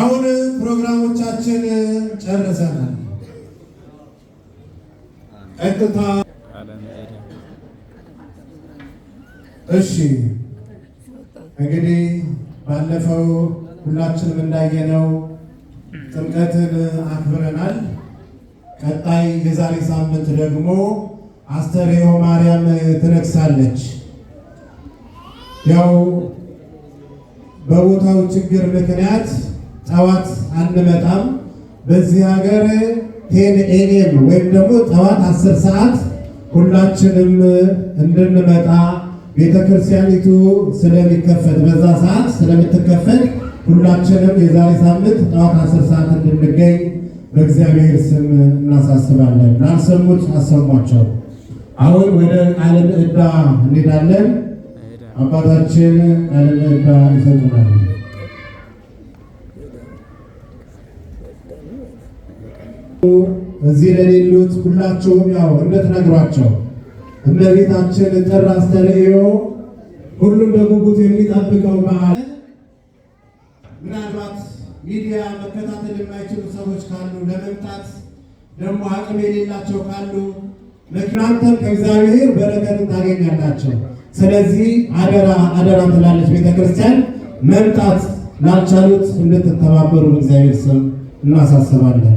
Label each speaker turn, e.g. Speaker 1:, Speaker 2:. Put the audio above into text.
Speaker 1: አሁን ፕሮግራሞቻችን ጨርሰናል። ቀጥታ እሺ እንግዲህ ባለፈው ሁላችንም እንዳየነው ጥምቀትን አክብረናል። ቀጣይ የዛሬ ሳምንት ደግሞ አስተርእዮ ማርያም ትነግሳለች። ያው በቦታው ችግር ምክንያት ጠዋት አንመጣም። በዚህ ሀገር 10 AM ወይም ደግሞ ጠዋት 10 ሰዓት ሁላችንም እንድንመጣ ቤተክርስቲያኒቱ ስለሚከፈት በዛ ሰዓት ስለምትከፈት ሁላችንም የዛሬ ሳምንት ጠዋት 10 ሰዓት እንድንገኝ በእግዚአብሔር ስም እናሳስባለን። ላልሰሙት አሰሟቸው። አሁን ወደ ቃለ ምዕዳ እንሄዳለን። አባታችን ቃለ ምዕዳ ይሰጡናል። እዚህ ለሌሉት ሁላችሁም ያው እንደተነግሯቸው እመቤታችን ጥር አስተርእዮ ሁሉም በጉጉት የሚጠብቀው በዓል ምናልባት ሚዲያ መከታተል የማይችሉ ሰዎች ካሉ ለመምጣት ደግሞ አቅም የሌላቸው ካሉ እናንተም ከእግዚአብሔር በረከትን ታገኛላቸው። ስለዚህ አደራ ትላለች ቤተክርስቲያን። መምጣት ላልቻሉት እንድትተባበሩ በእግዚአብሔር ስም እናሳስባለን።